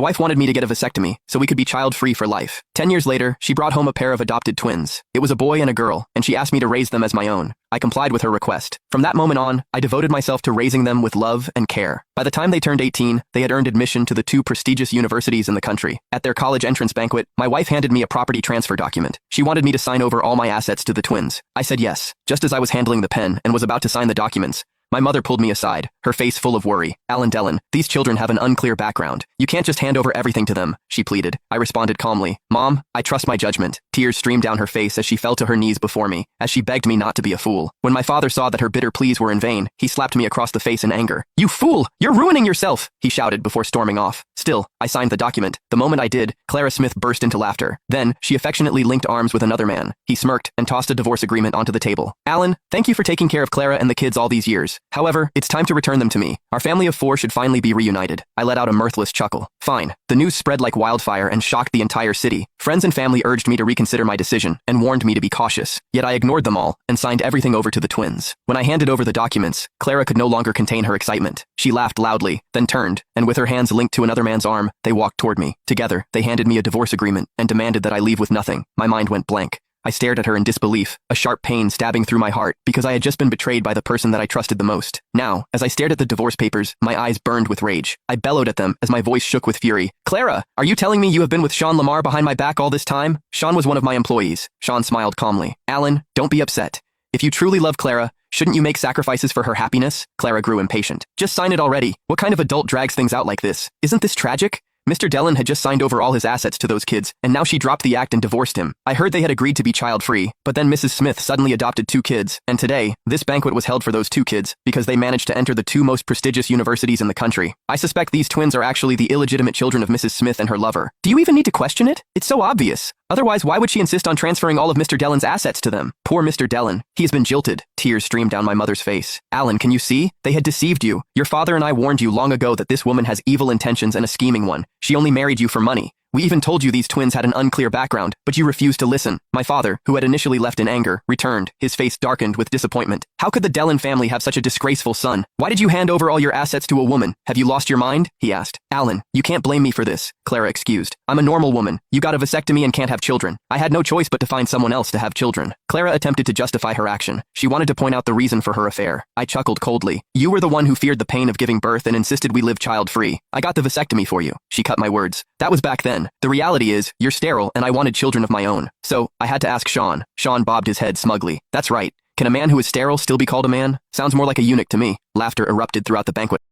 My wife wanted me to get a vasectomy so we could be child-free for life. 10 years later, she brought home a pair of adopted twins. It was a boy and a girl, and she asked me to raise them as my own. I complied with her request. From that moment on, I devoted myself to raising them with love and care. By the time they turned 18, they had earned admission to the 2 prestigious universities in the country. At their college entrance banquet, my wife handed me a property transfer document. She wanted me to sign over all my assets to the twins. I said yes. Just as I was handling the pen and was about to sign the documents, my mother pulled me aside, her face full of worry. Alan Dellen, these children have an unclear background. You can't just hand over everything to them, she pleaded. I responded calmly. Mom, I trust my judgment. Tears streamed down her face as she fell to her knees before me, as she begged me not to be a fool. When my father saw that her bitter pleas were in vain, he slapped me across the face in anger. You fool! You're ruining yourself! He shouted before storming off. Still, I signed the document. The moment I did, Clara Smith burst into laughter. Then, she affectionately linked arms with another man. He smirked and tossed a divorce agreement onto the table. Alan, thank you for taking care of Clara and the kids all these years. However, it's time to return them to me. Our family of 4 should finally be reunited. I let out a mirthless chuckle. Fine. The news spread like wildfire and shocked the entire city. Friends and family urged me to reconsider my decision and warned me to be cautious. Yet I ignored them all and signed everything over to the twins. When I handed over the documents, Clara could no longer contain her excitement. She laughed loudly, then turned, and with her hands linked to another man's arm, they walked toward me. Together, they handed me a divorce agreement and demanded that I leave with nothing. My mind went blank. I stared at her in disbelief, a sharp pain stabbing through my heart because I had just been betrayed by the person that I trusted the most. Now, as I stared at the divorce papers, my eyes burned with rage. I bellowed at them as my voice shook with fury. Clara, are you telling me you have been with Sean Lamar behind my back all this time? Sean was one of my employees. Sean smiled calmly. Alan, don't be upset. If you truly love Clara, shouldn't you make sacrifices for her happiness? Clara grew impatient. Just sign it already. What kind of adult drags things out like this? Isn't this tragic? Mr. Dellen had just signed over all his assets to those kids, and now she dropped the act and divorced him. I heard they had agreed to be child-free, but then Mrs. Smith suddenly adopted 2 kids, and today, this banquet was held for those 2 kids because they managed to enter the 2 most prestigious universities in the country. I suspect these twins are actually the illegitimate children of Mrs. Smith and her lover. Do you even need to question it? It's so obvious. Otherwise, why would she insist on transferring all of Mr. Dellen's assets to them? Poor Mr. Dellen. He has been jilted. Tears streamed down my mother's face. Alan, can you see? They had deceived you. Your father and I warned you long ago that this woman has evil intentions and a scheming one. She only married you for money. We even told you these twins had an unclear background, but you refused to listen. My father, who had initially left in anger, returned, his face darkened with disappointment. How could the Dellen family have such a disgraceful son? Why did you hand over all your assets to a woman? Have you lost your mind? He asked. Alan, you can't blame me for this, Clara excused. I'm a normal woman. You got a vasectomy and can't have children. I had no choice but to find someone else to have children. Clara attempted to justify her action. She wanted to point out the reason for her affair. I chuckled coldly. You were the one who feared the pain of giving birth and insisted we live child-free. I got the vasectomy for you. She cut my words. That was back then. The reality is, you're sterile and I wanted children of my own. So, I had to ask Sean. Sean bobbed his head smugly. That's right. Can a man who is sterile still be called a man? Sounds more like a eunuch to me. Laughter erupted throughout the banquet.